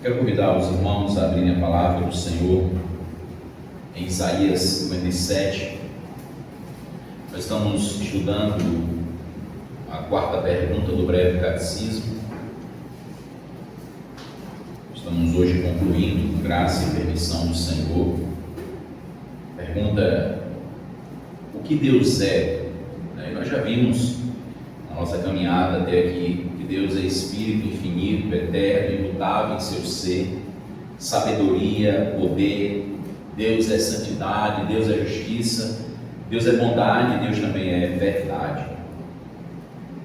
Quero convidar os irmãos a abrirem a palavra do Senhor em Isaías 57. Nós estamos estudando a quarta pergunta do breve catecismo. Estamos hoje concluindo, com graça e permissão do Senhor. Pergunta: o que Deus é? Nós já vimos na nossa caminhada até aqui que Deus é Espírito infinito, eterno, imutável em seu ser, sabedoria, poder. Deus é santidade, Deus é justiça, Deus é bondade, Deus também é verdade.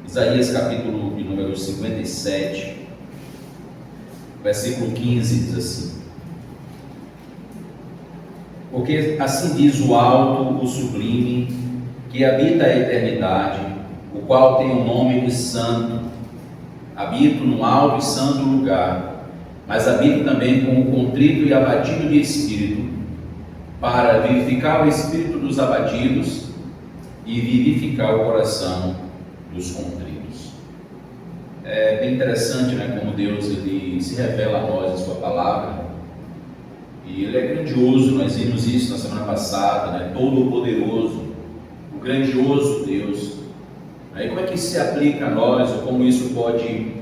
Isaías capítulo de número 57, versículo 15 diz assim: porque assim diz o alto, o sublime, que habita a eternidade, o qual tem o nome de santo. Habito no alto e santo lugar, mas habito também com o contrito e abatido de espírito, para vivificar o espírito dos abatidos e vivificar o coração dos contritos. É bem interessante, como Deus ele se revela a nós em sua palavra, e ele é grandioso. Nós vimos isso na semana passada, todo-poderoso, o grandioso Deus. E como é que isso se aplica a nós, ou como isso pode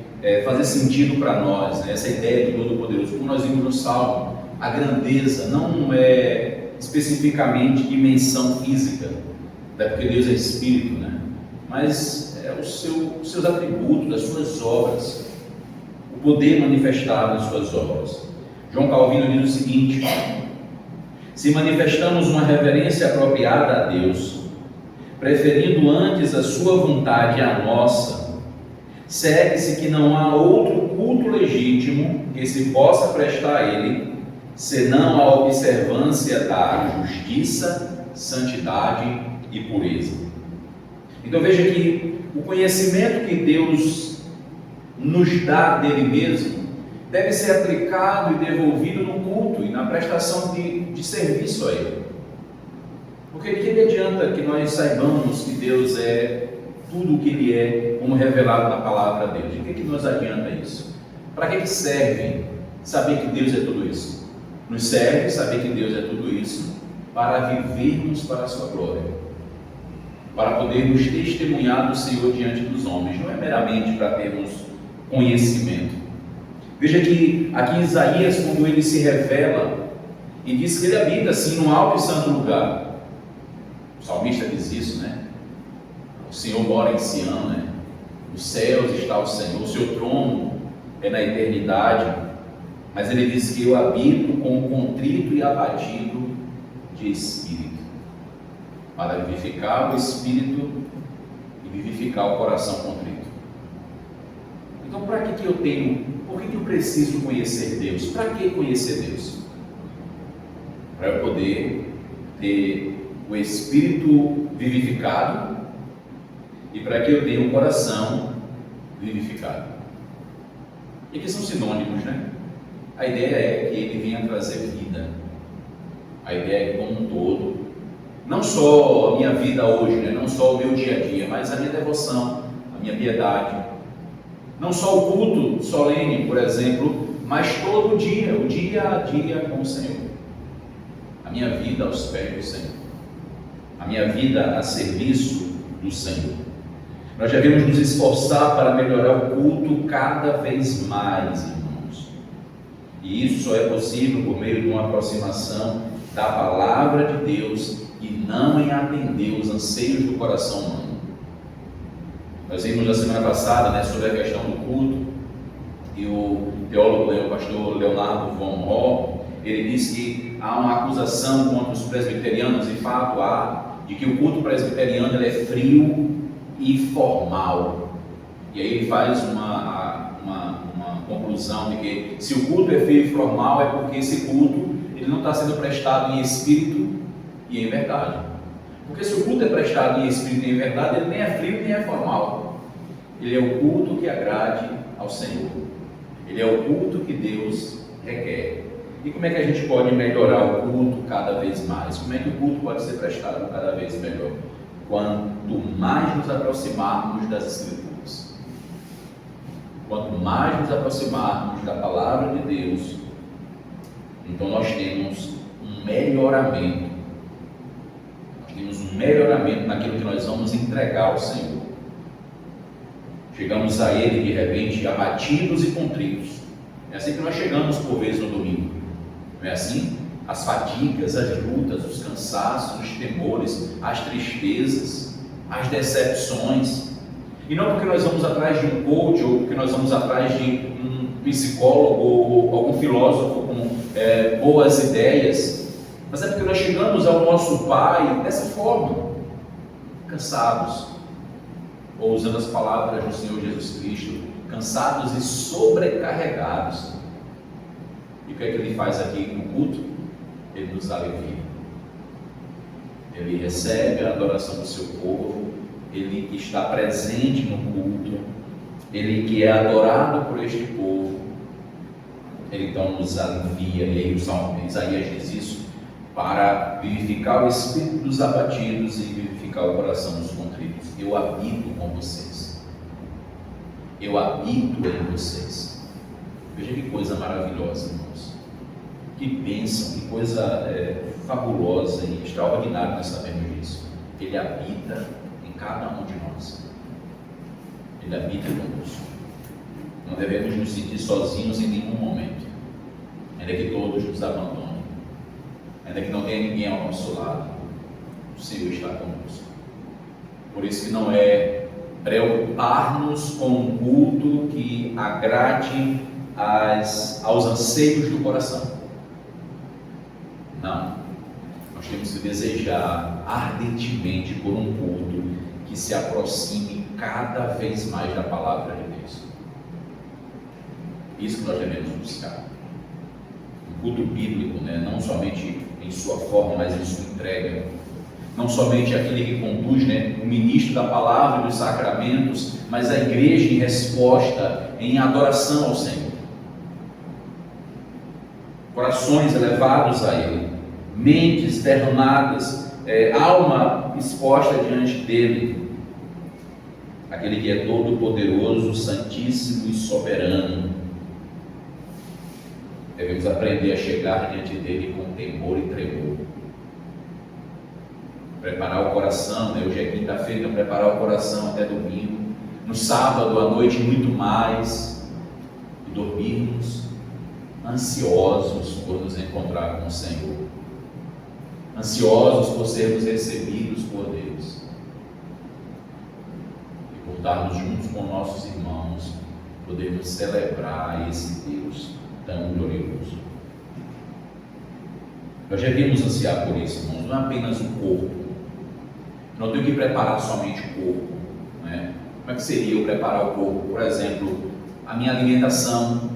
fazer sentido para nós, essa ideia de todo-poderoso? Como nós vimos no Salmo, a grandeza não é especificamente dimensão física, até porque Deus é Espírito, mas é os seus atributos, as suas obras, o poder manifestado nas suas obras. João Calvino diz o seguinte: se manifestamos uma reverência apropriada a Deus, preferindo antes a sua vontade à nossa, segue-se que não há outro culto legítimo que se possa prestar a Ele, senão a observância da justiça, santidade e pureza. Então veja que o conhecimento que Deus nos dá dele mesmo deve ser aplicado e devolvido no culto e na prestação de serviço a Ele. Porque de que adianta que nós saibamos que Deus é tudo o que Ele é, como revelado na palavra dele? De que nos adianta isso? Para que serve saber que Deus é tudo isso? Nos serve saber que Deus é tudo isso para vivermos para a sua glória, para podermos testemunhar do Senhor diante dos homens, não é meramente para termos conhecimento. Veja que aqui em Isaías, quando ele se revela e diz que ele habita assim no alto e santo lugar, o salmista diz isso, o Senhor mora em Sião, nos céus está o Senhor, o seu trono é na eternidade, mas ele diz que eu habito com o contrito e abatido de espírito, para vivificar o espírito e vivificar o coração contrito. Então, para que eu tenho, por que eu preciso conhecer Deus? Para que conhecer Deus? Para eu poder ter o espírito vivificado e para que eu tenha um coração vivificado. E que são sinônimos, A ideia é que ele venha trazer vida. A ideia é que, como um todo, não só a minha vida hoje, não só o meu dia a dia, mas a minha devoção, a minha piedade, não só o culto solene, por exemplo, mas todo o dia a dia com o Senhor, a minha vida aos pés do Senhor, a minha vida a serviço do Senhor. Nós devemos nos esforçar para melhorar o culto cada vez mais, irmãos, e isso só é possível por meio de uma aproximação da palavra de Deus e não em atender os anseios do coração humano. Nós vimos na semana passada sobre a questão do culto, e o teólogo, o pastor Leonardo von Rohr, ele disse que há uma acusação contra os presbiterianos, de fato há, de que o culto presbiteriano ele é frio e formal. E aí ele faz uma conclusão de que se o culto é frio e formal é porque esse culto ele não está sendo prestado em espírito e em verdade. Porque se o culto é prestado em espírito e em verdade, ele nem é frio nem é formal. Ele é o culto que agrade ao Senhor. Ele é o culto que Deus requer. E como é que a gente pode melhorar o culto cada vez mais? Como é que o culto pode ser prestado cada vez melhor? Quanto mais nos aproximarmos das Escrituras. quanto mais nos aproximarmos da palavra de Deus, então nós temos um melhoramento. Nós temos um melhoramento naquilo que nós vamos entregar ao Senhor. Chegamos a Ele de repente abatidos e contritos. É assim que nós chegamos por vezes no domingo. Não é assim? As fadigas, as lutas, os cansaços, os temores, as tristezas, as decepções. E não porque nós vamos atrás de um coach, ou porque nós vamos atrás de um psicólogo, ou algum filósofo com boas ideias, mas é porque nós chegamos ao nosso Pai dessa forma, cansados, ou usando as palavras do Senhor Jesus Cristo, cansados e sobrecarregados. E o que é que Ele faz aqui no culto? Ele nos alivia. Ele recebe a adoração do seu povo, Ele que está presente no culto, Ele que é adorado por este povo, Ele então nos alivia. E aí o Salmo Isaías diz isso, para vivificar o espírito dos abatidos e vivificar o coração dos contritos. Eu habito com vocês. Eu habito em vocês. Veja que coisa maravilhosa, irmãos. Que bênção, que coisa fabulosa e extraordinária nós sabemos disso. Ele habita em cada um de nós. Ele habita conosco. Não devemos nos sentir sozinhos em nenhum momento. Ainda que todos nos abandonem, ainda que não tenha ninguém ao nosso lado, o Senhor está conosco. Por isso que não é preocupar-nos com um culto que agrade aos anseios do coração. Não, nós temos que desejar ardentemente por um culto que se aproxime cada vez mais da palavra de Deus. Isso que nós devemos buscar. Um culto bíblico, não somente em sua forma, mas em sua entrega. Não somente aquele que conduz, o ministro da palavra e dos sacramentos, mas a igreja em resposta, em adoração ao Senhor. Corações elevados a Ele, mentes derramadas, alma exposta diante dEle, aquele que é todo poderoso, santíssimo e soberano. Devemos aprender a chegar diante dEle com temor e tremor. Preparar o coração, hoje é quinta-feira, então preparar o coração até domingo, no sábado à noite muito mais, e dormirmos ansiosos por nos encontrar com o Senhor, ansiosos por sermos recebidos por Deus, e por estarmos juntos com nossos irmãos, podermos celebrar esse Deus tão glorioso. Nós devemos ansiar por isso, irmãos, não é apenas o corpo. Não tenho que preparar somente o corpo. Como é que seria eu preparar o corpo? Por exemplo, a minha alimentação.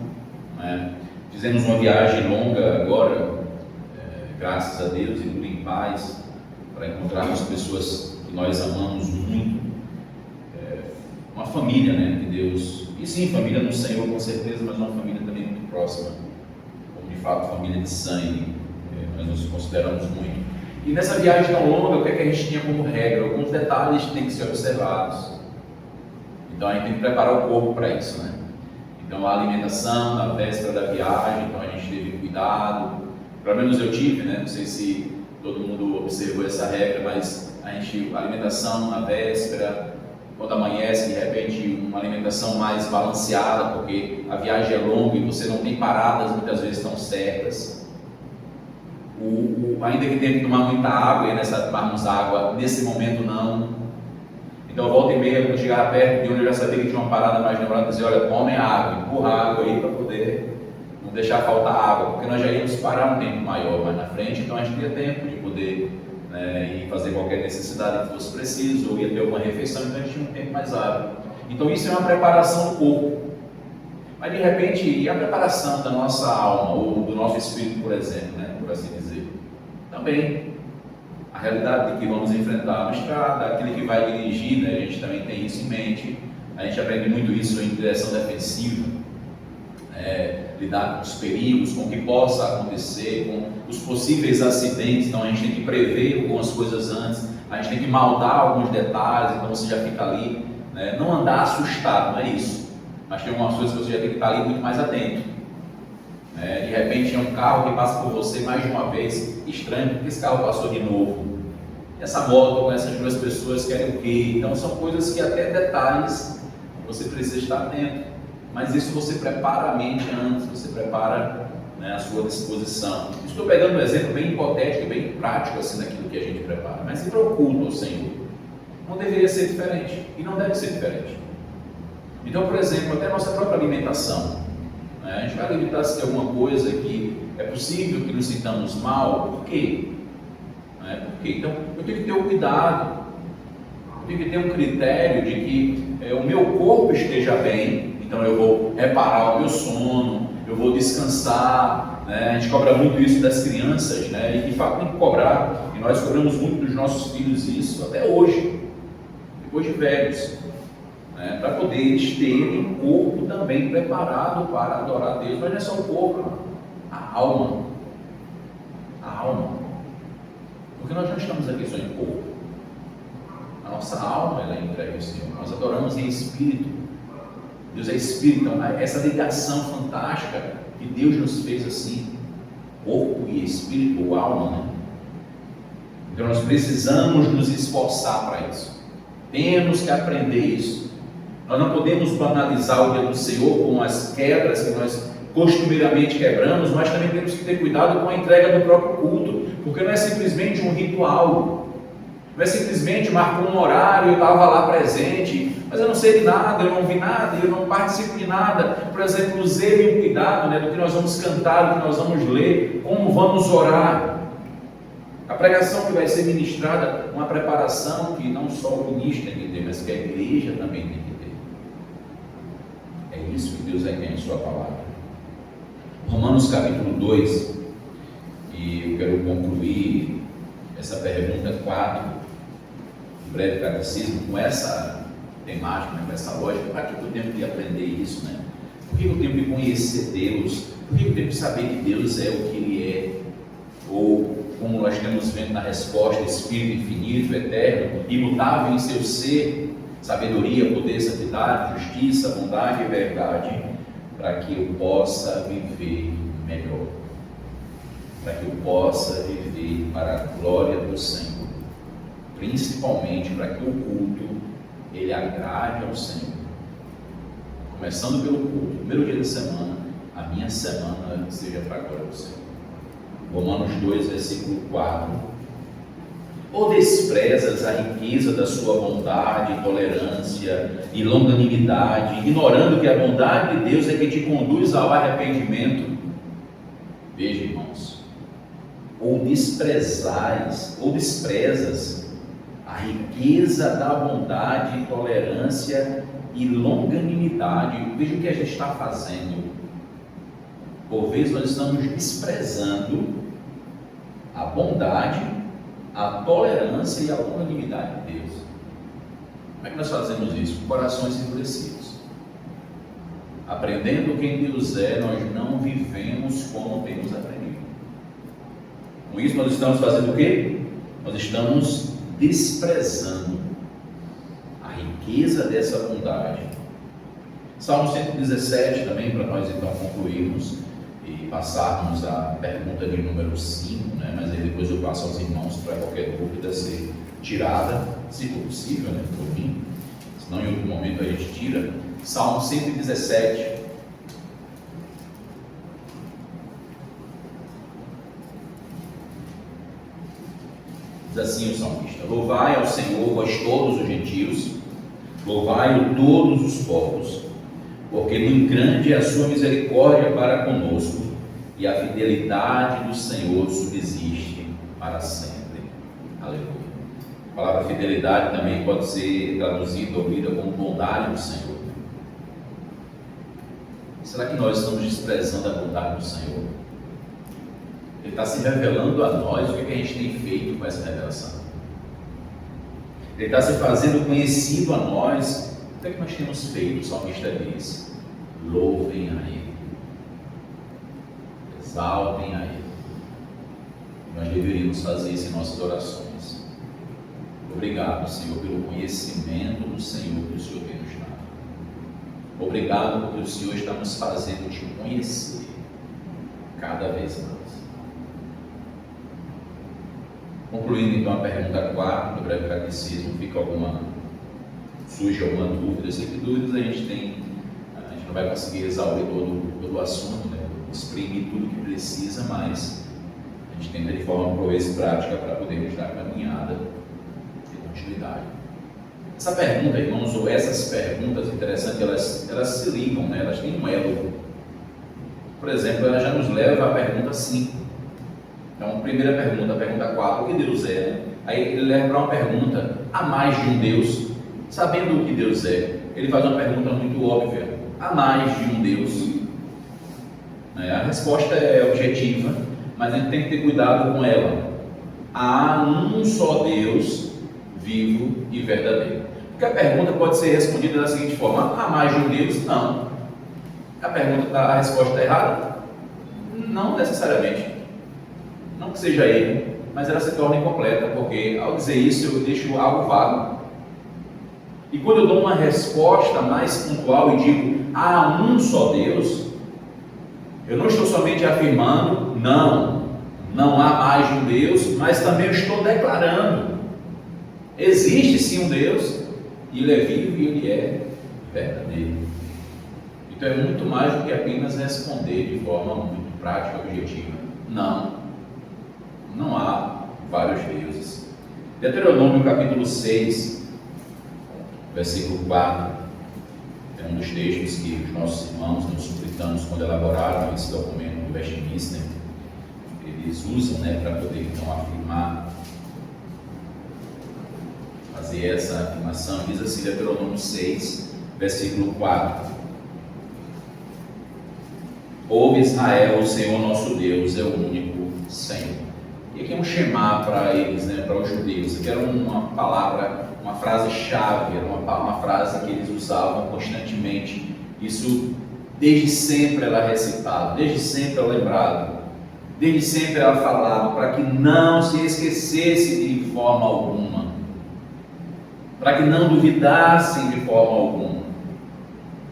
Fizemos uma viagem longa agora, graças a Deus, e tudo em paz, para encontrarmos pessoas que nós amamos muito. Uma família, de Deus. E sim, família no Senhor, com certeza, mas uma família também muito próxima. Como de fato, família de sangue. Nós nos consideramos muito. E nessa viagem tão longa, o que é que a gente tinha como regra? Alguns detalhes têm que ser observados. Então a gente tem que preparar o corpo para isso, Então a alimentação na véspera da viagem, então a gente teve cuidado. Pelo menos eu tive, não sei se todo mundo observou essa regra, mas a alimentação na véspera, quando amanhece, de repente uma alimentação mais balanceada, porque a viagem é longa e você não tem paradas muitas vezes tão certas. Ainda que tenha que tomar muita água, e tomarmos água, nesse momento não. Então, volta e meia, quando eu chegava perto de onde eu já sabia que tinha uma parada mais demorada, eu dizia, olha, tomem água, empurra água aí para poder não deixar faltar água, porque nós já íamos parar um tempo maior mais na frente, então a gente tinha tempo de poder ir fazer qualquer necessidade que fosse preciso, ou ia ter alguma refeição, então a gente tinha um tempo mais hábil. Então, isso é uma preparação do corpo. Mas, de repente, e a preparação da nossa alma, ou do nosso espírito, por exemplo, por assim dizer? Também, a realidade de que vamos enfrentar uma estrada, aquele que vai dirigir, a gente também tem isso em mente. A gente aprende muito isso em direção defensiva, lidar com os perigos, com o que possa acontecer, com os possíveis acidentes. Então a gente tem que prever algumas coisas antes, a gente tem que maldar alguns detalhes, então você já fica ali, não andar assustado, não é isso. mas tem algumas coisas que você já tem que estar ali muito mais atento. De repente tem um carro que passa por você mais de uma vez, estranho, porque esse carro passou de novo. Essa moto com essas duas pessoas querem o quê? Então são coisas que até detalhes você precisa estar atento. Mas isso você prepara a mente antes, você prepara a sua disposição. Estou pegando um exemplo bem hipotético, bem prático assim daquilo que a gente prepara. Mas se para o culto ao Senhor, não deveria ser diferente e não deve ser diferente. Então, por exemplo, até a nossa própria alimentação. A gente vai alimentar-se de alguma coisa que é possível que nos sintamos mal. Por quê? Por quê? Então, eu tenho que ter um cuidado, eu tenho que ter um critério de que o meu corpo esteja bem. Então, eu vou reparar o meu sono, eu vou descansar. A gente cobra muito isso das crianças, e de fato tem que cobrar. E nós cobramos muito dos nossos filhos isso até hoje, depois de velhos. Para poder eles terem o corpo também preparado para adorar a Deus, mas não é só o corpo, a alma, porque nós não estamos aqui só em corpo, a nossa alma ela é entregue ao Senhor, nós adoramos em espírito, Deus é espírito, então essa ligação fantástica que Deus nos fez assim, corpo e espírito ou alma, então nós precisamos nos esforçar para isso, temos que aprender isso. Nós não podemos banalizar o dia do Senhor com as quebras que nós costumeiramente quebramos, mas também temos que ter cuidado com a entrega do próprio culto, porque não é simplesmente um ritual, não é simplesmente marcar um horário, eu estava lá presente, mas eu não sei de nada, eu não vi nada, eu não participo de nada. Por exemplo, o zelo e o cuidado do que nós vamos cantar, do que nós vamos ler, como vamos orar. A pregação que vai ser ministrada, uma preparação que não só o ministro tem que ter, mas que a igreja também tem que ter. É isso que Deus requer em sua palavra. Romanos capítulo 2, e eu quero concluir essa pergunta 4 do breve catecismo com essa temática, com essa lógica. Para que eu tenho que aprender isso? Por que eu tenho que conhecer Deus? Por que eu tenho que saber que Deus é o que Ele é? Ou, como nós temos vendo na resposta, Espírito infinito, eterno, imutável em seu ser, sabedoria, poder, santidade, justiça, bondade e verdade, para que eu possa viver melhor, para que eu possa viver para a glória do Senhor, principalmente para que o culto ele agrade ao Senhor, começando pelo culto, primeiro dia da semana, a minha semana seja para a glória do Senhor. Romanos 2, versículo 4. Ou desprezas a riqueza da sua bondade, tolerância e longanimidade, ignorando que a bondade de Deus é que te conduz ao arrependimento? Veja, irmãos, ou desprezas a riqueza da bondade, tolerância e longanimidade. Veja o que a gente está fazendo. Por vezes nós estamos desprezando a bondade, a tolerância e a longanimidade de Deus. Como é que nós fazemos isso? Com corações endurecidos. Aprendendo quem Deus é, nós não vivemos como temos aprendido. Com isso nós estamos fazendo o quê? Nós estamos desprezando a riqueza dessa bondade. Salmo 117 também, para nós então concluirmos e passarmos a pergunta de número 5, mas aí depois eu passo aos irmãos para qualquer dúvida ser tirada, se for possível, por mim, senão em outro momento a gente tira. Salmo 117. Diz assim o salmista: louvai ao Senhor, vós todos os gentios, louvai-o todos os povos, porque muito grande é a sua misericórdia para conosco, e a fidelidade do Senhor subsiste para sempre. Aleluia. A palavra fidelidade também pode ser traduzida ou lida como bondade do Senhor. Será que nós estamos desprezando a bondade do Senhor? Ele está se revelando a nós. O que a gente tem feito com essa revelação? Ele está se fazendo conhecido a nós. O que nós temos feito? O salmista diz: louvem a Ele, exaltem a Ele. Nós deveríamos fazer isso em nossas orações. Obrigado, Senhor, pelo conhecimento do Senhor que o Senhor tem nos dado. Obrigado porque o Senhor está nos fazendo te conhecer cada vez mais. Concluindo então a pergunta 4 do breve catecismo, surge alguma dúvida? Se tem dúvidas, a gente não vai conseguir exaurir todo o assunto, né? Exprimir tudo que precisa, mas a gente tenta de forma proeza e prática para podermos dar caminhada e continuidade. Essa pergunta, irmãos, ou essas perguntas, interessante, elas se ligam, né? Elas têm um elo. Por exemplo, ela já nos leva à pergunta 5. Então, primeira pergunta, a pergunta 4, o que Deus é? Né? Aí ele leva para uma pergunta, há mais de um Deus? Sabendo o que Deus é, ele faz uma pergunta muito óbvia, há mais de um Deus? A resposta é objetiva, mas a gente tem que ter cuidado com ela. Há um só Deus, vivo e verdadeiro. Porque a pergunta pode ser respondida da seguinte forma, há mais de um Deus? Não. A resposta está errada? Não necessariamente. Não que seja ele, mas ela se torna incompleta, porque ao dizer isso eu deixo algo vago. E quando eu dou uma resposta mais pontual e digo, há um só Deus, eu não estou somente afirmando, não há mais de um Deus, mas também eu estou declarando, existe sim um Deus, e ele é vivo e ele é verdadeiro. Então é muito mais do que apenas responder de forma muito prática e objetiva. Não há vários deuses. Deuteronômio capítulo 6, versículo 4, é um dos textos que os nossos irmãos, nos puritanos, quando elaboraram esse documento do Westminster, eles usam, para poder então afirmar, fazer essa afirmação. Diz assim, Deuteronômio 6, versículo 4: Ouve Israel, o Senhor nosso Deus é o único Senhor. E aqui é um shema para eles, para os judeus. Aqui era uma palavra, uma frase-chave, era uma frase que eles usavam constantemente. Isso desde sempre era recitado, desde sempre era lembrado, desde sempre era falado, para que não se esquecesse de forma alguma, para que não duvidassem de forma alguma.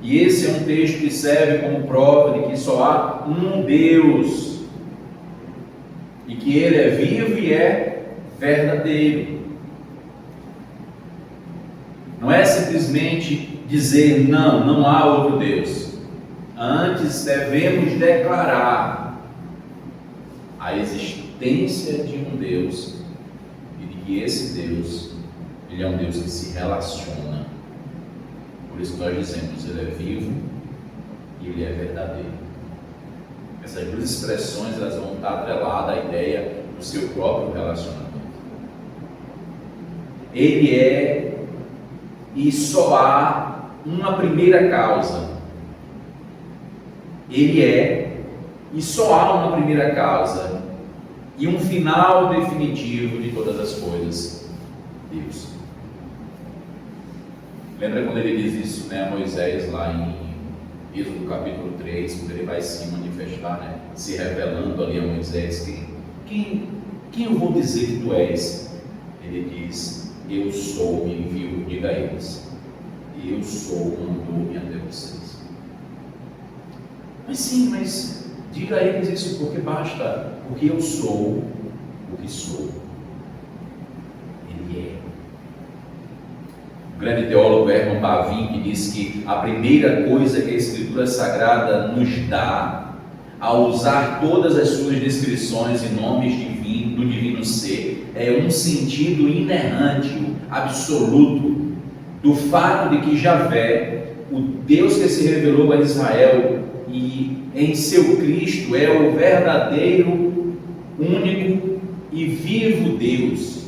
E esse é um texto que serve como prova de que só há um Deus, e que Ele é vivo e é verdadeiro. Não é simplesmente dizer não há outro Deus. Antes devemos declarar a existência de um Deus e de que esse Deus, Ele é um Deus que se relaciona. Por isso nós dizemos, Ele é vivo e Ele é verdadeiro. Essas duas expressões elas vão estar atreladas à ideia do seu próprio relacionamento. Ele é, e só há uma primeira causa. Ele é, e só há uma primeira causa, e um final definitivo de todas as coisas: Deus. Lembra quando ele diz isso, a Moisés, lá em Êxodo capítulo 3, quando ele vai se manifestar, se revelando ali a Moisés, quem eu vou dizer que tu és? Ele diz, eu sou, me enviou, diga a eles, eu sou, mandou-me até vocês. Mas diga a eles isso, porque basta, porque eu sou o que sou. Ele é. O grande teólogo Herman Bavinck diz que a primeira coisa que a Escritura Sagrada nos dá, ao usar todas as suas descrições e nomes do divino ser, é um sentido inerrante, absoluto, do fato de que Javé, o Deus que se revelou a Israel e em seu Cristo, é o verdadeiro, único e vivo Deus.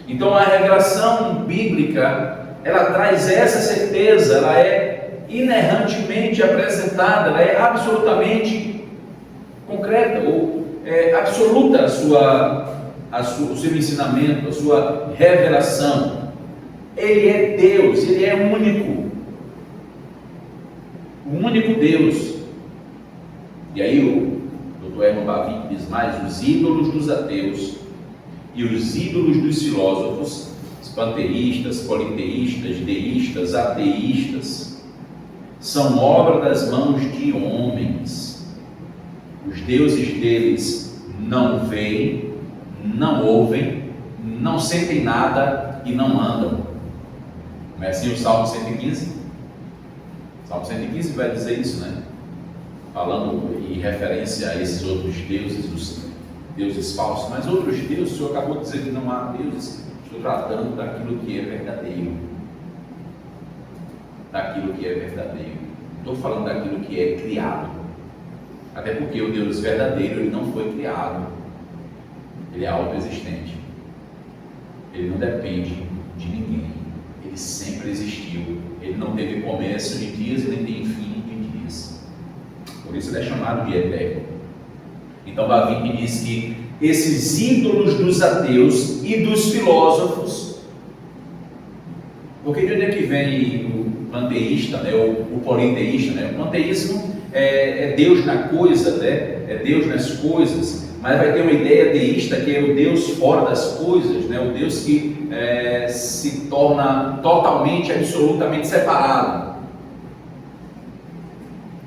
Então a revelação bíblica, ela traz essa certeza, ela é inerrantemente apresentada, ela é absolutamente concreta, ou absoluta o seu ensinamento, a sua revelação. Ele é Deus, Ele é único, o único Deus. E aí o Dr. Herman Bavinck diz mais, os ídolos dos ateus e os ídolos dos filósofos, os panteístas, politeístas, deístas, ateístas, são obra das mãos de homens. Os deuses deles não veem, não ouvem, não sentem nada e não andam. Não é assim o Salmo 115? O Salmo 115 vai dizer isso, né? Falando em referência a esses outros deuses, os deuses falsos. Mas outros deuses, o Senhor acabou de dizer que não há deuses. Estou tratando daquilo que é verdadeiro. Daquilo que é verdadeiro. Estou falando daquilo que é criado. Até porque o Deus verdadeiro, ele não foi criado. Ele é autoexistente. Ele não depende de ninguém. Ele sempre existiu. Ele não teve começo de dias e nem tem fim de dias. Por isso ele é chamado de eterno. Então Bavinck diz que esses ídolos dos ateus e dos filósofos, porque de onde é que vem o panteísta, né, o politeísta, né? O panteísmo é Deus na coisa, né? É Deus nas coisas, mas vai ter uma ideia deísta que é o Deus fora das coisas, né? O Deus que se torna totalmente, absolutamente separado,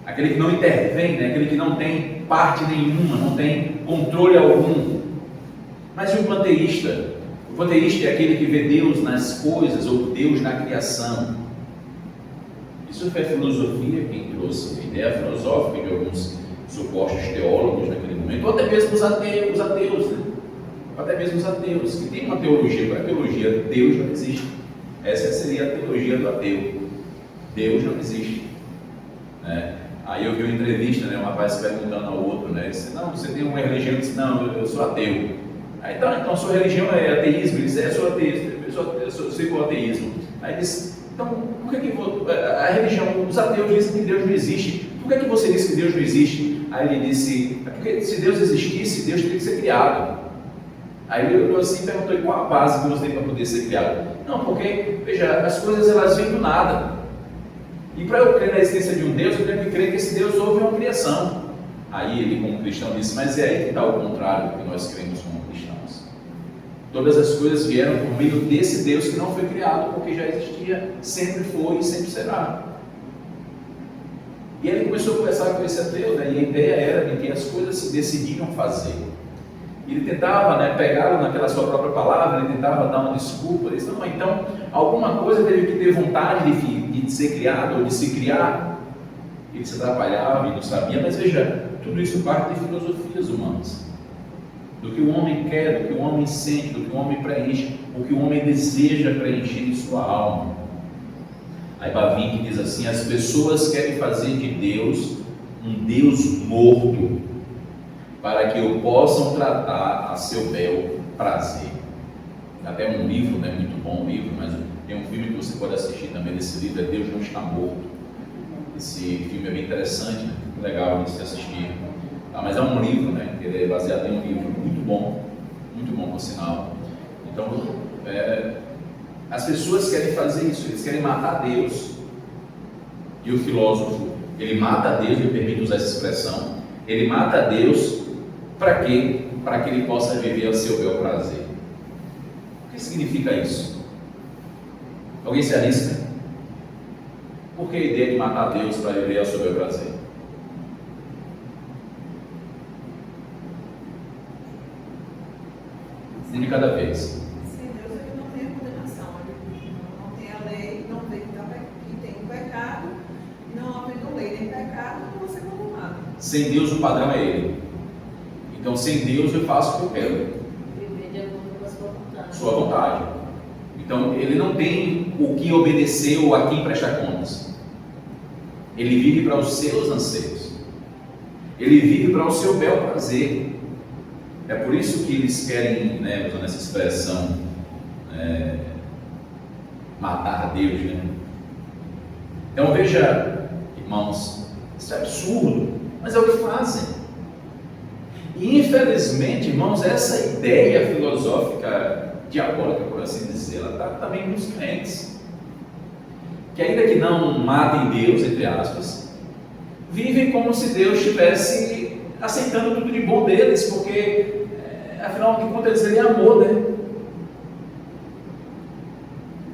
aquele que não intervém, né? Aquele que não tem parte nenhuma, não tem controle algum. Mas e o panteísta? O panteísta é aquele que vê Deus nas coisas ou Deus na criação. Isso foi a filosofia quem trouxe a ideia filosófica de alguns supostos teólogos naquele momento, ou até mesmo os ateus, né? Até mesmo os ateus, que tem uma teologia. Para a teologia, Deus não existe. Essa seria a teologia do ateu. Deus não existe, né? Aí eu vi uma entrevista, né, um rapaz perguntando ao outro, né, disse, não, você tem uma religião? Eu disse, não, eu sou ateu. Aí, então sua religião é ateísmo? Ele disse, eu sou ateísta, eu sigo o ateísmo. Aí ele disse, então, por que a religião, os ateus dizem que Deus não existe, por que você disse que Deus não existe? Aí ele disse, é porque se Deus existisse, Deus teria que ser criado. Aí ele olhou assim e perguntou, qual a base que Deus tem para poder ser criado? Não, porque, veja, as coisas elas vêm do nada. E para eu crer na existência de um Deus, eu tenho que crer que esse Deus houve uma criação. Aí ele, como cristão, disse, mas é aí que está o contrário do que nós cremos como cristãos. Todas as coisas vieram por meio desse Deus que não foi criado, porque já existia, sempre foi e sempre será. E ele começou a conversar com esse ateu, né? E a ideia era de que as coisas se decidiam fazer. Ele tentava, né, pegá-lo naquela sua própria palavra, ele tentava dar uma desculpa, ele disse, não, então alguma coisa teve que ter vontade de ser criado ou de se criar. Ele se atrapalhava e não sabia, mas veja, tudo isso parte de filosofias humanas, do que o homem quer, do que o homem sente, do que o homem preenche, o que o homem deseja preencher em sua alma. Aí Bavinck diz assim, as pessoas querem fazer de Deus um Deus morto, para que o possam tratar a seu bel prazer. Até um livro, né, muito bom livro, mas tem um filme que você pode assistir também desse livro, é Deus Não Está Morto. Esse filme é bem interessante, né, muito legal de se assistir. Mas é um livro, né, que ele é baseado em um livro muito bom por sinal. Então, as pessoas querem fazer isso, eles querem matar Deus. E o filósofo, ele mata Deus, me permite usar essa expressão, ele mata Deus. Para quê? Para que ele possa viver ao seu bel prazer. O que significa isso? Alguém se arrisca? Por que a ideia de matar Deus para viver ao seu bel prazer? Um de cada vez. Sem Deus ele não tem a condenação, ele não tem a lei, não tem que tem o pecado, não havendo lei nem pecado, não vai ser condenado. Sem Deus o padrão é ele. Então, sem Deus eu faço o que eu quero. Viver de acordo com a sua vontade. Sua vontade. Então, ele não tem o que obedecer ou a quem prestar contas. Ele vive para os seus anseios. Ele vive para o seu bel prazer. É por isso que eles querem, né, usando essa expressão, matar Deus, né? Então, veja, irmãos, isso é absurdo, mas é o que fazem. E infelizmente, irmãos, essa ideia filosófica diabólica, por assim dizer, ela está também nos crentes, que ainda que não matem Deus, entre aspas, vivem como se Deus estivesse aceitando tudo de bom deles, porque afinal de contas ele é amor, né?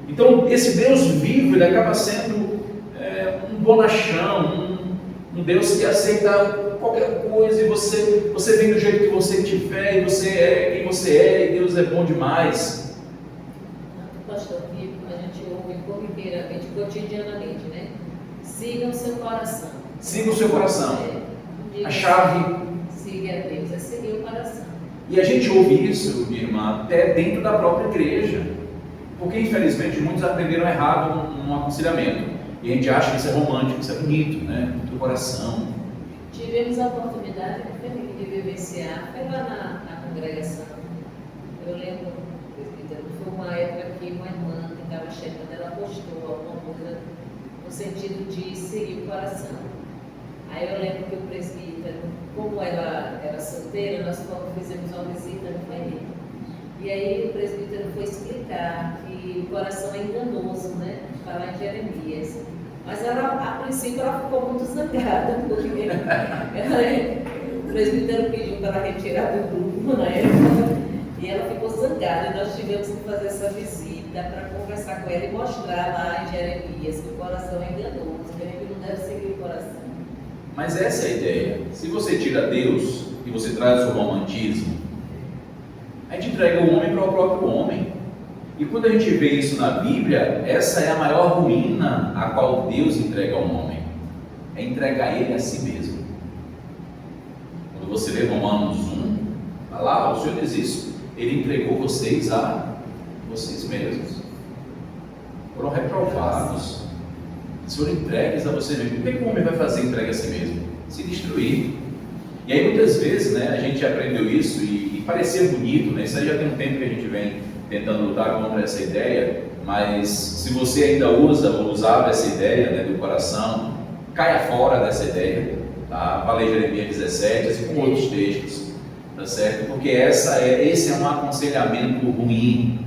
Então esse Deus vivo, ele acaba sendo um bonachão, um Deus que aceita qualquer coisa e você vem do jeito que você tiver, e você é quem você é, e Deus é bom demais. Pastor, que a gente ouve corriqueiramente, cotidianamente, né? Siga o seu coração. Siga o seu coração. É, A chave. Siga a Deus, é seguir o coração. E a gente ouve isso, minha irmã, até dentro da própria igreja. Porque, infelizmente, muitos aprenderam errado no aconselhamento. E a gente acha que isso é romântico, isso é bonito, né? Do coração. Tivemos a oportunidade de vivenciar, foi lá na congregação. Eu lembro, foi uma época que uma irmã que estava chegando, ela postou alguma coisa no sentido de seguir o coração. Aí eu lembro que o presbítero, como ela era solteira, nós fizemos uma visita no Ferreira. E aí o presbítero foi explicar que o coração é enganoso, né? Falar em Jeremias. Mas ela, a princípio, ela ficou muito zangada, porque o presbítero pediu para ela retirar do grupo na época, e ela ficou zangada. E nós tivemos que fazer essa visita para conversar com ela e mostrar lá em Jeremias que o coração é enganoso, que a gente não deve seguir o coração. Mas essa é a ideia. Se você tira Deus e você traz o romantismo, a gente entrega o homem para o próprio homem. E quando a gente vê isso na Bíblia, essa é a maior ruína a qual Deus entrega ao homem. É entregar ele a si mesmo. Quando você lê Romanos 1, tá lá, o Senhor diz isso. Ele entregou vocês a vocês mesmos. Foram reprovados. Foram entregues a você mesmo. O que o homem vai fazer entregue a si mesmo? Se destruir. E aí muitas vezes, né, a gente aprendeu isso e parecia bonito, né? Isso aí já tem um tempo que a gente vem tentando lutar contra essa ideia, mas se você ainda usa ou usava essa ideia, né, do coração, caia fora dessa ideia, tá? Falei Jeremias 17, assim como outros textos, tá certo? Porque esse é um aconselhamento ruim.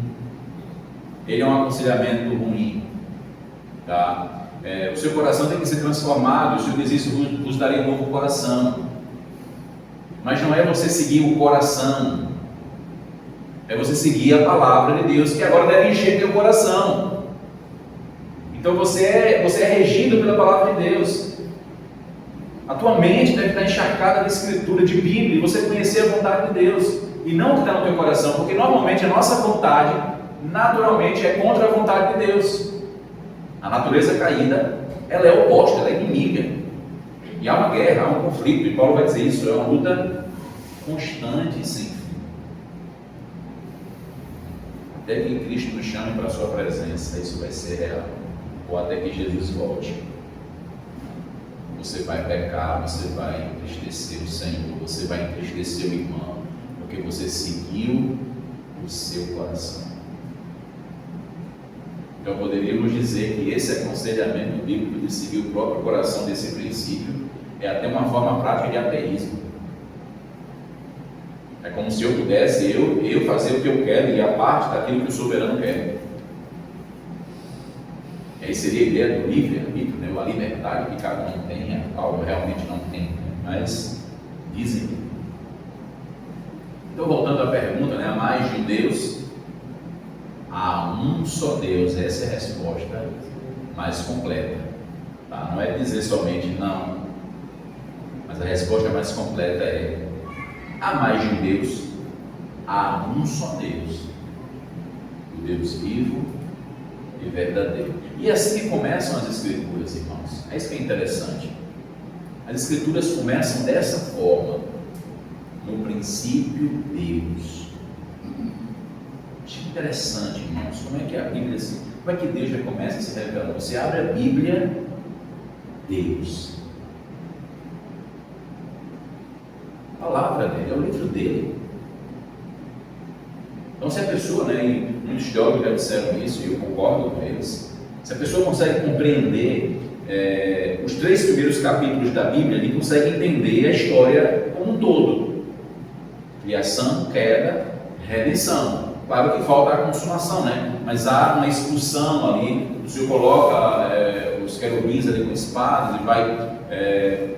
Ele é um aconselhamento ruim, tá? O seu coração tem que ser transformado. O Senhor diz isso: vos darei um novo coração. Mas não é você seguir o coração, é você seguir a palavra de Deus, que agora deve encher teu coração. Então você é regido pela palavra de Deus. A tua mente deve estar encharcada de escritura, de Bíblia, e você conhecer a vontade de Deus, e não o que está no teu coração, porque normalmente a nossa vontade, naturalmente, é contra a vontade de Deus. A natureza caída, ela é oposta, ela é inimiga. E há uma guerra, há um conflito, e Paulo vai dizer isso, é uma luta constante e sem fim. Até que Cristo nos chame para a sua presença, isso vai ser real. Ou até que Jesus volte. Você vai pecar, você vai entristecer o Senhor, você vai entristecer o irmão, porque você seguiu o seu coração. Então poderíamos dizer que esse aconselhamento bíblico de seguir o próprio coração desse princípio é até uma forma prática de ateísmo. É como se eu pudesse eu fazer o que eu quero e a parte daquilo que o soberano quer. E aí seria a ideia do livre-arbítrio, né? A liberdade que cada um tem, a qual realmente não tem, mas dizem. Então, voltando à pergunta, né? Há mais de um Deus? Há um só Deus. Essa é a resposta mais completa, tá? Não é dizer somente não, mas a resposta mais completa é: há mais de um Deus, há um só Deus, o Deus vivo e verdadeiro. E assim que começam as Escrituras, irmãos. É isso que é interessante. As Escrituras começam dessa forma: no princípio, Deus. Acho interessante, irmãos, como é que a Bíblia, como é que Deus já começa a se revelar? Você abre a Bíblia, Deus. A palavra dele, é o livro dele. Então, se a pessoa, né, e muitos teólogos já disseram isso, e eu concordo com eles, se a pessoa consegue compreender os 3 primeiros capítulos da Bíblia, ele consegue entender a história como um todo: criação, queda, redenção. Claro que falta a consumação, né? Mas há uma expulsão ali. O Senhor coloca os querubins ali com espadas e vai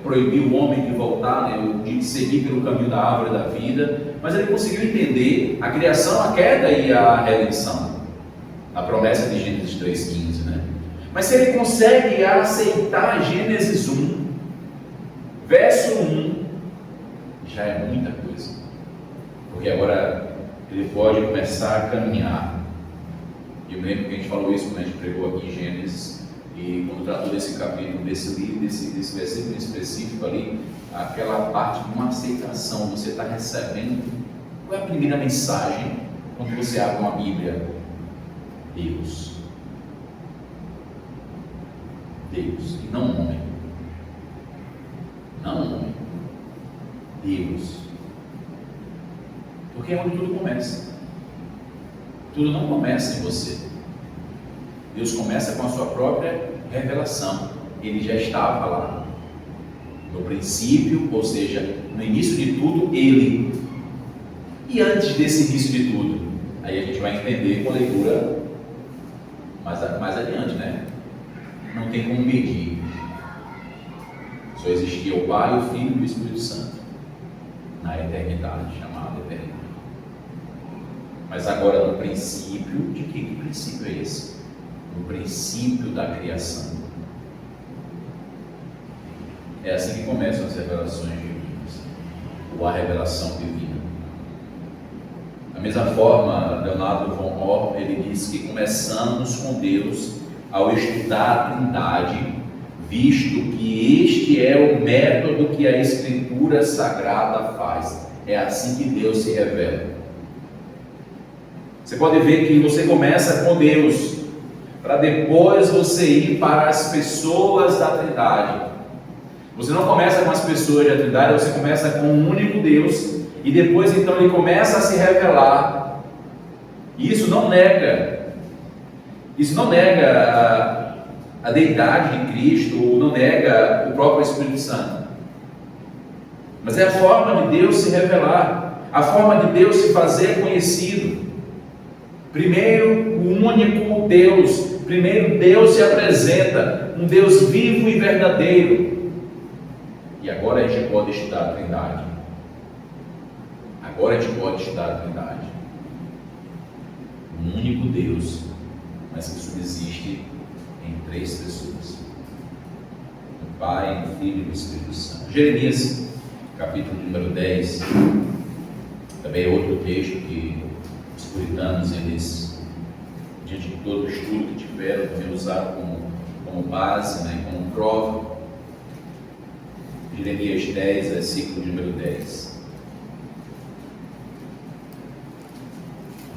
proibir o homem de voltar, né? De seguir pelo caminho da árvore da vida. Mas ele conseguiu entender a criação, a queda e a redenção. A promessa de Gênesis 3,15, né? Mas se ele consegue aceitar Gênesis 1, verso 1, já é muita coisa. Porque agora ele pode começar a caminhar. Eu me lembro que a gente falou isso quando a gente pregou aqui em Gênesis, e quando tratou desse capítulo, desse livro, desse versículo específico ali, aquela parte de uma aceitação, você está recebendo. Qual é a primeira mensagem quando você abre uma Bíblia? Deus. Deus, e não homem. Não homem. Deus. Porque é onde tudo começa. Tudo não começa em você. Deus começa com a sua própria revelação. Ele já estava lá. No princípio, ou seja, no início de tudo, Ele. E antes desse início de tudo, aí a gente vai entender com a leitura mais adiante, né? Não tem como medir. Só existia o Pai, o Filho e o Espírito Santo na eternidade, chamada eternidade. Mas agora no princípio, de que princípio é esse? No princípio da criação. É assim que começam as revelações divinas, ou a revelação divina. Da mesma forma, Leonardo von Orr, ele diz que começamos com Deus ao estudar a Trindade, visto que este é o método que a Escritura Sagrada faz. É assim que Deus se revela. Você pode ver que você começa com Deus, para depois você ir para as pessoas da Trindade. Você não começa com as pessoas da Trindade, você começa com um único Deus, e depois então ele começa a se revelar. E isso não nega a deidade de Cristo, ou não nega o próprio Espírito Santo. Mas é a forma de Deus se revelar, a forma de Deus se fazer conhecido. Primeiro, o único Deus. Primeiro, Deus se apresenta, um Deus vivo e verdadeiro. E agora a gente pode estudar a Trindade. Agora a gente pode estudar a Trindade. Um único Deus, mas que subsiste em três pessoas: o Pai, o Filho e o Espírito Santo. Jeremias, capítulo número 10, também é outro texto que os puritanos, eles, diante de todo o estudo que tiveram, também usaram como base, né, como prova. Jeremias 10, versículo número 10.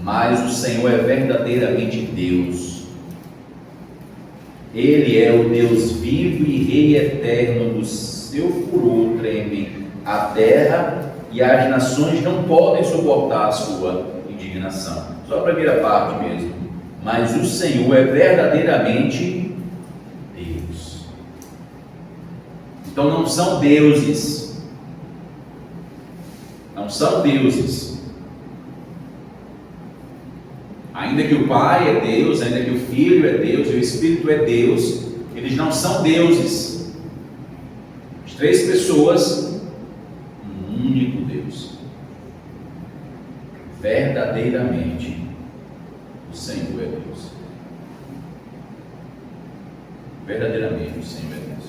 Mas o Senhor é verdadeiramente Deus. Ele é o Deus vivo e Rei eterno. Do seu furor treme a terra e as nações não podem suportar a sua indignação. Só a primeira parte mesmo. Mas o Senhor é verdadeiramente Deus. Então não são deuses. Não são deuses. Ainda que o Pai é Deus, ainda que o Filho é Deus e o Espírito é Deus, eles não são deuses. As três pessoas, um único Deus. Verdadeiramente, o Senhor é Deus. Verdadeiramente, o Senhor é Deus.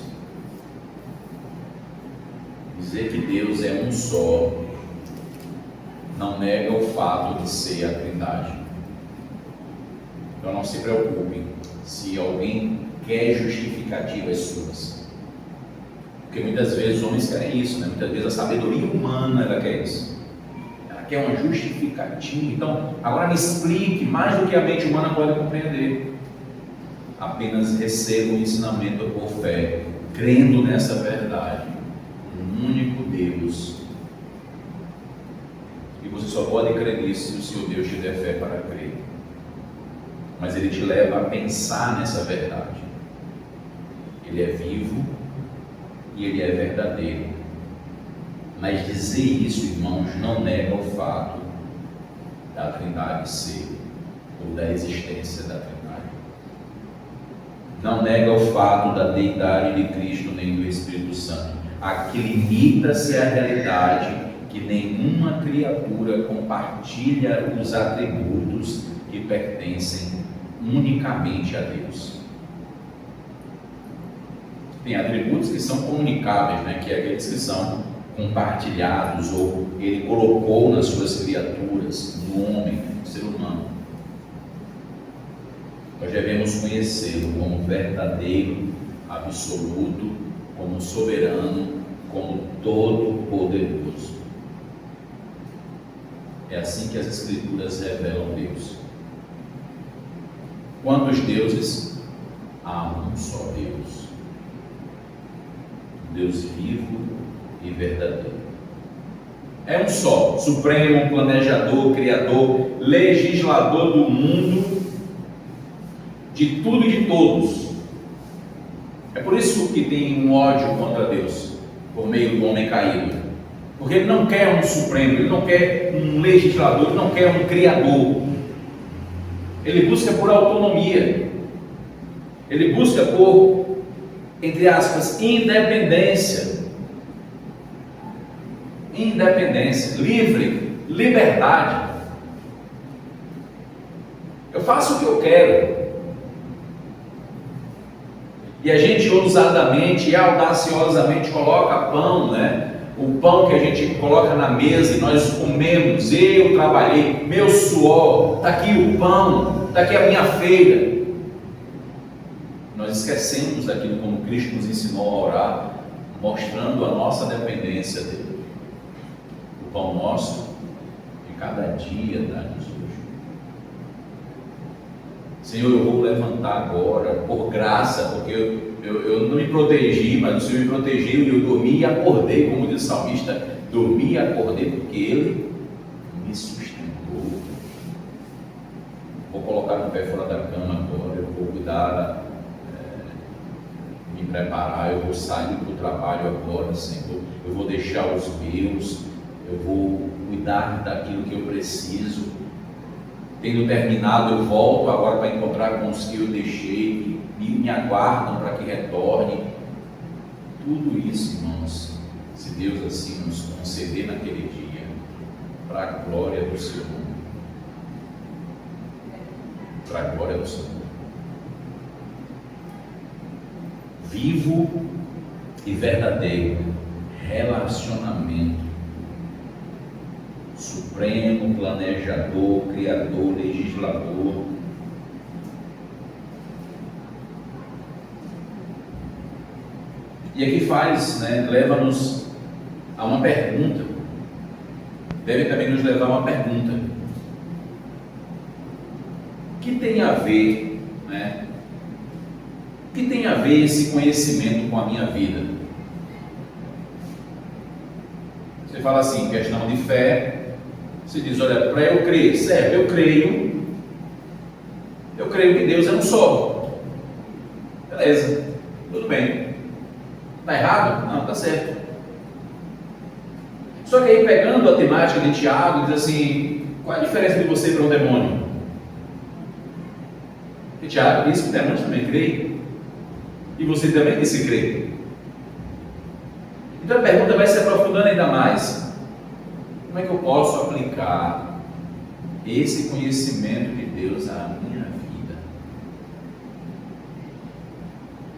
Dizer que Deus é um só não nega o fato de ser a Trindade. Então não se preocupem se alguém quer justificativas suas, porque muitas vezes os homens querem isso, né? Muitas vezes a sabedoria humana ela quer isso, ela quer uma justificativa. Então agora me explique mais do que a mente humana pode compreender. Apenas receba o ensinamento por fé, crendo nessa verdade, um único Deus, e você só pode crer nisso se o seu Deus te der fé para crer. Mas ele te leva a pensar nessa verdade. Ele é vivo e ele é verdadeiro. Mas dizer isso, irmãos, não nega o fato da Trindade ser, ou da existência da Trindade. Não nega o fato da deidade de Cristo nem do Espírito Santo. Aqui limita-se à realidade que nenhuma criatura compartilha os atributos que pertencem unicamente a Deus. Tem atributos que são comunicáveis, né? Que é aqueles que são compartilhados, ou ele colocou nas suas criaturas, no homem, no ser humano. Nós devemos conhecê-lo como verdadeiro, absoluto, como soberano, como todo-poderoso. É assim que as Escrituras revelam Deus. Quantos deuses? Há um só Deus. Deus vivo e verdadeiro. É um só, supremo, planejador, criador, legislador do mundo, de tudo e de todos. É por isso que tem um ódio contra Deus, por meio do homem caído. Porque ele não quer um supremo, ele não quer um legislador, ele não quer um criador. Ele busca por autonomia. Ele busca por, entre aspas, independência. Independência, liberdade. Eu faço o que eu quero. E a gente ousadamente e audaciosamente coloca pão, né? O pão que a gente coloca na mesa e nós comemos. Eu trabalhei, meu suor, está aqui o pão, está aqui a minha feira. Nós esquecemos daquilo como Cristo nos ensinou a orar, mostrando a nossa dependência dele. O pão nosso de cada dia dá-nos hoje. Senhor, eu vou levantar agora, por graça, porque eu não me protegi, mas o Senhor me protegeu, e eu dormi e acordei, como diz o salmista, dormi e acordei, porque Ele me sustentou. Vou colocar o pé fora da cama agora, eu vou cuidar, me preparar, eu vou sair para o trabalho agora, Senhor, eu vou deixar os meus, eu vou cuidar daquilo que eu preciso. Tendo terminado, eu volto agora para encontrar com os que eu deixei, e me aguardam para que retorne. Tudo isso, irmãos, se Deus assim nos conceder naquele dia, para a glória do seu nome. Para a glória do seu nome. Vivo e verdadeiro relacionamento. Supremo, planejador, criador, legislador. E aqui leva-nos a uma pergunta. Deve também nos levar a uma pergunta. O que tem a ver, O que tem a ver esse conhecimento com a minha vida? Você fala assim, questão de fé. Você diz, olha, para eu crer, certo, eu creio que Deus é um só. Beleza, tudo bem. Está errado? Não, está certo. Só que aí, pegando a temática de Tiago, diz assim, qual é a diferença de você para um demônio? E Tiago diz que o demônio também crê. E você também disse crer. Então a pergunta vai se aprofundando ainda mais. Como é que eu posso aplicar esse conhecimento de Deus à minha vida?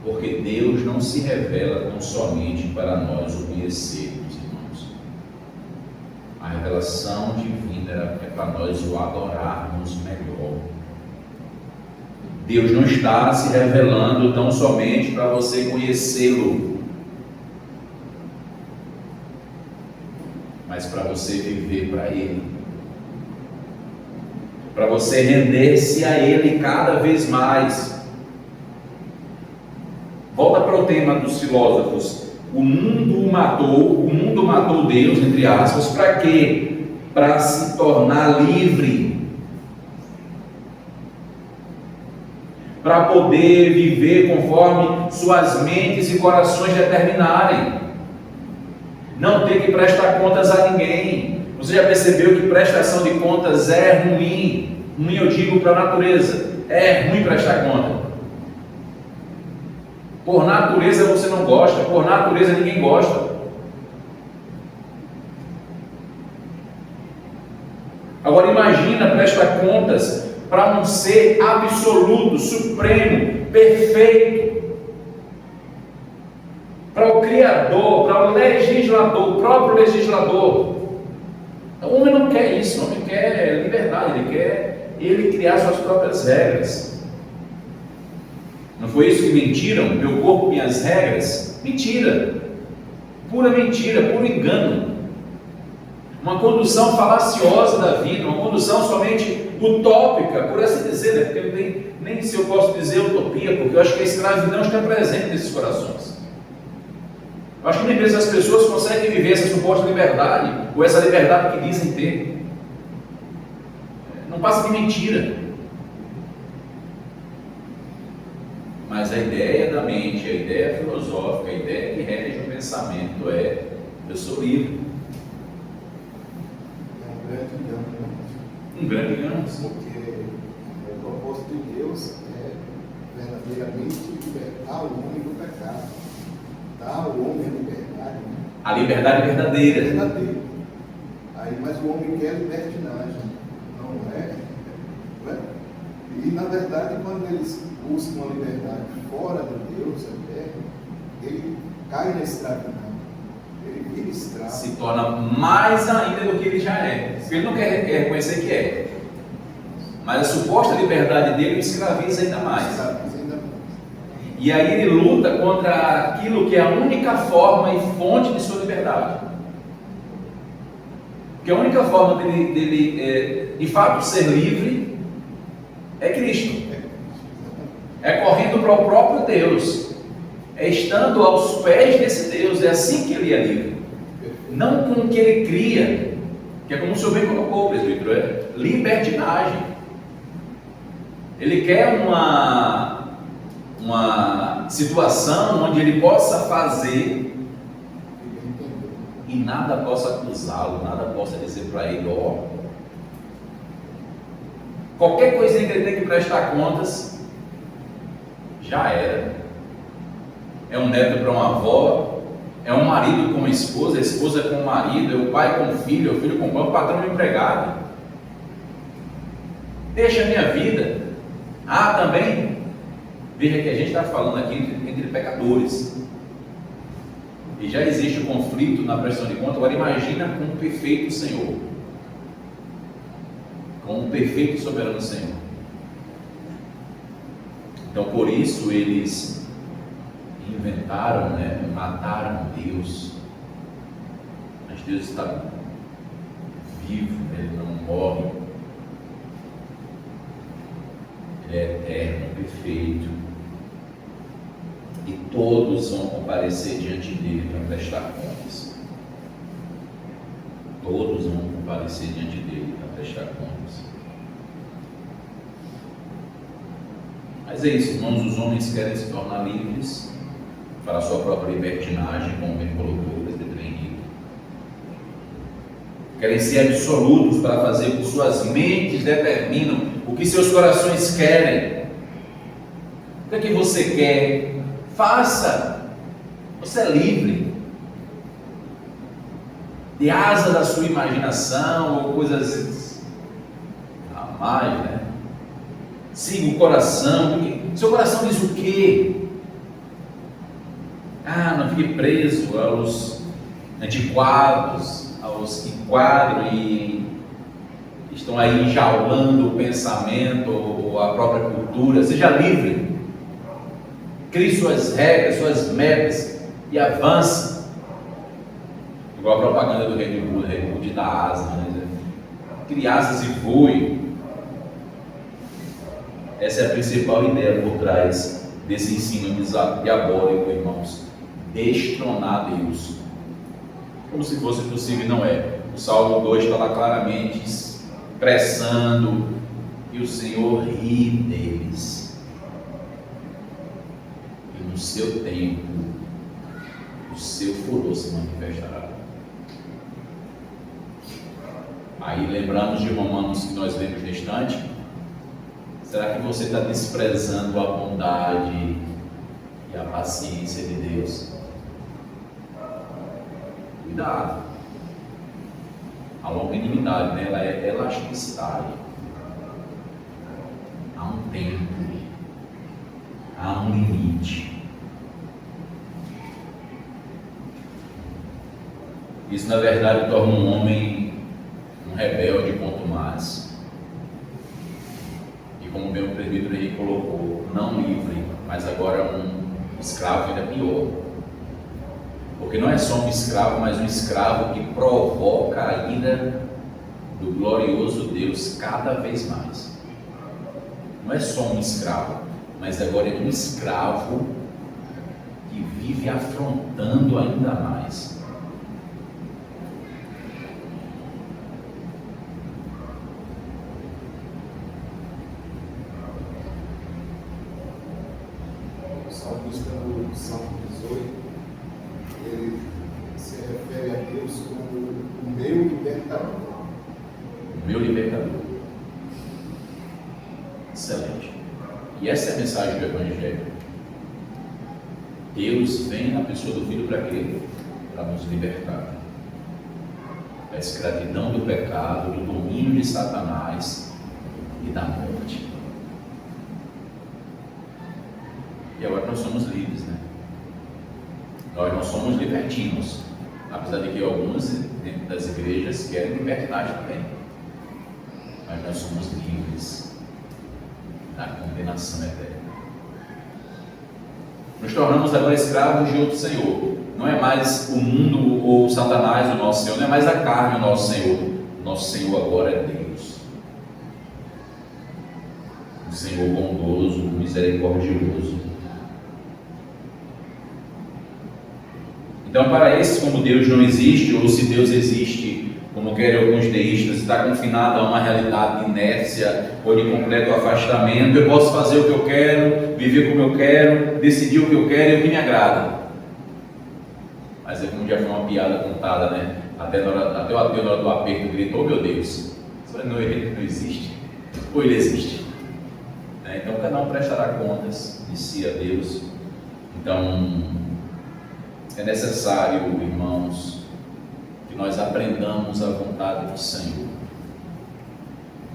Porque Deus não se revela tão somente para nós o conhecermos, irmãos. A revelação divina é para nós o adorarmos melhor. Deus não está se revelando tão somente para você conhecê-lo, mas para você viver para Ele, para você render-se a Ele cada vez mais. Volta para o tema dos filósofos. O mundo matou Deus, entre aspas, para quê? Para se tornar livre, para poder viver conforme suas mentes e corações determinarem. Não ter que prestar contas a ninguém. Você já percebeu que prestação de contas é ruim? Ruim eu digo para a natureza. É ruim prestar conta. Por natureza você não gosta. Por natureza ninguém gosta. Agora imagina prestar contas para um ser absoluto, supremo, perfeito. para o Criador, para o legislador, o próprio legislador. O homem não quer isso, o homem quer liberdade, ele quer criar suas próprias regras. Não foi isso que mentiram? Meu corpo, minhas regras? Mentira, puro engano. Uma condução falaciosa da vida, uma condução somente utópica, por assim dizer, né? Porque nem se eu posso dizer utopia, porque eu acho que a escravidão está presente nesses corações. Eu acho que nem mesmo as pessoas conseguem viver essa suposta liberdade, ou essa liberdade que dizem ter. Não passa de mentira. Mas a ideia da mente, a ideia filosófica, a ideia que rege o pensamento é: eu sou livre. Um grande engano. Porque o propósito de Deus é verdadeiramente libertar o homem do pecado, dar ao homem a liberdade. A liberdade verdadeira. Verdadeira. Aí, mas o homem quer libertinagem, não é? Não é? E na verdade, quando eles buscam a liberdade fora de Deus, ele cai na escravidão. Ele vira escravo. Se torna mais ainda do que ele já é. Porque ele não quer reconhecer que é. Mas a suposta liberdade dele o escraviza ainda mais. E aí ele luta contra aquilo que é a única forma e fonte de sua liberdade. Porque a única forma dele de fato ser livre é Cristo. É correndo para o próprio Deus. É estando aos pés desse Deus. É assim que ele é livre. Não com o que ele cria, que é como o senhor bem colocou, presbítero, é libertinagem. Ele quer uma situação onde ele possa fazer e nada possa acusá-lo, nada possa dizer para ele: ó, qualquer coisinha que ele tem que prestar contas, já era. É um neto para uma avó, é um marido com uma esposa, a esposa com o marido, é o pai com o filho com o patrão e o empregado. Deixa a minha vida. Também, veja que a gente está falando aqui entre pecadores. E já existe o conflito na prestação de conta. Agora imagina com o perfeito Senhor. Com o perfeito e soberano Senhor. Então por isso eles inventaram, mataram Deus. Mas Deus está vivo, Ele não morre. Ele é eterno, perfeito. E todos vão comparecer diante dele para prestar contas. Todos vão comparecer diante dele para prestar contas. Mas é isso, irmãos, os homens querem se tornar livres para a sua própria libertinagem, como bem colocou o presbítero Henrique. Querem ser absolutos para fazer o que suas mentes determinam, o que seus corações querem. O que é que você quer? Faça. Você é livre. De asa da sua imaginação ou coisas a mais, né? Siga o coração. Seu coração diz o quê? Não fique preso aos antiquados, aos que enquadram e estão aí enjaulando o pensamento ou a própria cultura. Seja livre. Crie suas regras, suas metas e avance. Igual a propaganda do Red Bull de dar asa, né? Crie asas e voe. Essa é a principal ideia por trás desse ensino diabólico, irmãos. Destronar Deus. Como se fosse possível, não é. O Salmo 2 está lá claramente expressando que o Senhor ri deles. E no seu tempo, o seu furor se manifestará. Aí lembramos de Romanos que nós lemos no instante. Será que você está desprezando a bondade e a paciência de Deus? Cuidado. A longanimidade, né? Ela é elasticidade. Há um tempo, há um limite. Isso, na verdade, torna um homem um rebelde quanto mais. E como bem o presbítero Henrique colocou, não livre, mas agora um escravo ainda pior. Porque não é só um escravo, mas um escravo que provoca a ira do glorioso Deus cada vez mais. Não é só um escravo, mas agora é um escravo que vive afrontando ainda mais. O salmista no Salmo 18, ele se refere a Deus como o meu libertador. O meu libertador. Excelente. E essa é a mensagem do Evangelho. Deus vem na pessoa do Filho para quê? Para nos libertar da escravidão do pecado, do domínio de Satanás e da morte. E agora nós somos livres, né? Nós não somos libertinos, apesar de que alguns dentro das igrejas querem liberdade também. Mas nós somos livres da condenação eterna. Nos tornamos agora escravos de outro Senhor. Não é mais o mundo ou Satanás o nosso Senhor, não é mais a carne o nosso Senhor. Nosso Senhor agora é Deus. Um Senhor bondoso, misericordioso. Então, para esses, como Deus não existe, ou se Deus existe, como querem alguns deístas, está confinado a uma realidade de inércia ou de completo afastamento. Eu posso fazer o que eu quero, viver como eu quero, decidir o que eu quero e o que me agrada. Mas é como já foi uma piada contada, né? Até o ateu, na hora do aperto, gritou: oh, meu Deus, ele não existe, ou ele existe. Então, cada um prestará contas de si a Deus. Então, é necessário, irmãos, que nós aprendamos a vontade do Senhor.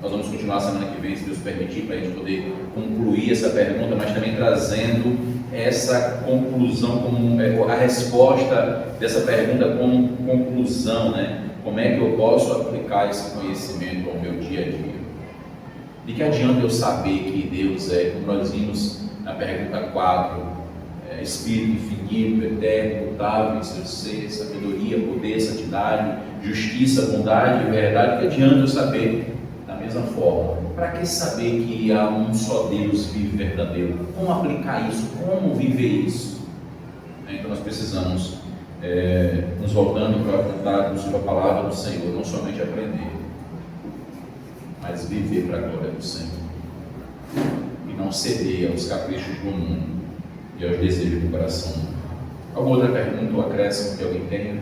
Nós vamos continuar semana que vem, se Deus permitir, para a gente poder concluir essa pergunta, mas também trazendo essa conclusão, como a resposta dessa pergunta como conclusão, né? Como é que eu posso aplicar esse conhecimento ao meu dia a dia? De que adianta eu saber que Deus é, como nós vimos na pergunta 4, Espírito infinito, eterno, mutável em seu ser, sabedoria, poder, santidade, justiça, bondade e verdade? Que adianta eu saber da mesma forma? Para que saber que há um só Deus vivo e verdadeiro? Como aplicar isso? Como viver isso? Então nós precisamos, nos voltando para a vontade da palavra do Senhor, não somente aprender, mas viver para a glória do Senhor. E não ceder aos caprichos do mundo e aos desejos do coração. Alguma outra pergunta ou acréscimo que alguém tenha?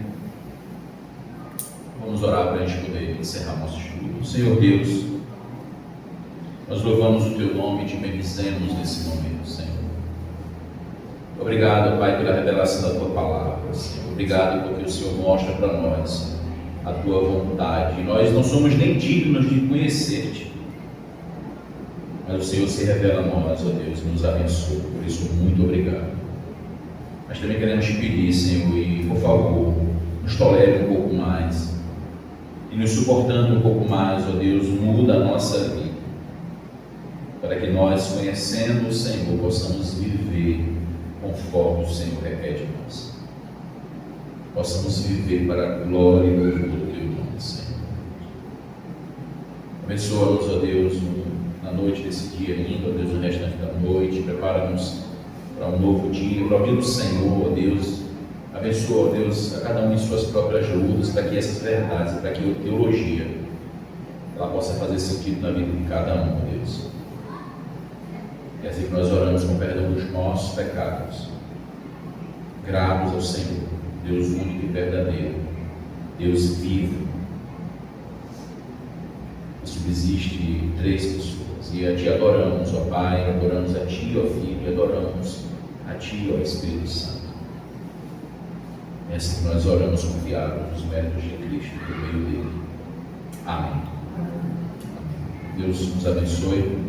Vamos orar para a gente poder encerrar nosso estudo. Senhor Deus, nós louvamos o Teu nome e Te bendizemos nesse momento, Senhor. Obrigado, Pai, pela revelação da Tua palavra, Senhor. Obrigado porque o Senhor mostra para nós a Tua vontade. Nós não somos nem dignos de conhecer-Te, mas o Senhor se revela a nós, ó Deus, e nos abençoa. Por isso, muito obrigado. Mas também queremos te pedir, Senhor, e por favor, nos tolere um pouco mais, e nos suportando um pouco mais, ó Deus, muda a nossa vida, para que nós, conhecendo o Senhor, possamos viver conforme o Senhor requer de nós. Possamos viver para a glória e louvor do Teu nome, Senhor. Abençoa-nos, ó Deus, na noite desse dia ainda, ó Deus, no restante da noite. Prepara-nos para um novo dia, para o dia do Senhor, ó Deus. Abençoa, ó Deus, a cada um em suas próprias lutas, para que essas verdades, para que a teologia, ela possa fazer sentido na vida de cada um, ó Deus. E assim que nós oramos com o perdão dos nossos pecados, gratos ao Senhor, Deus único e verdadeiro, Deus vivo, que subsiste de 3 pessoas. E a Ti adoramos, ó Pai, adoramos a Ti, ó Filho, e adoramos a Ti, ó Espírito Santo. É assim que nós oramos confiados nos méritos de Cristo por meio dele. Amém. Deus nos abençoe.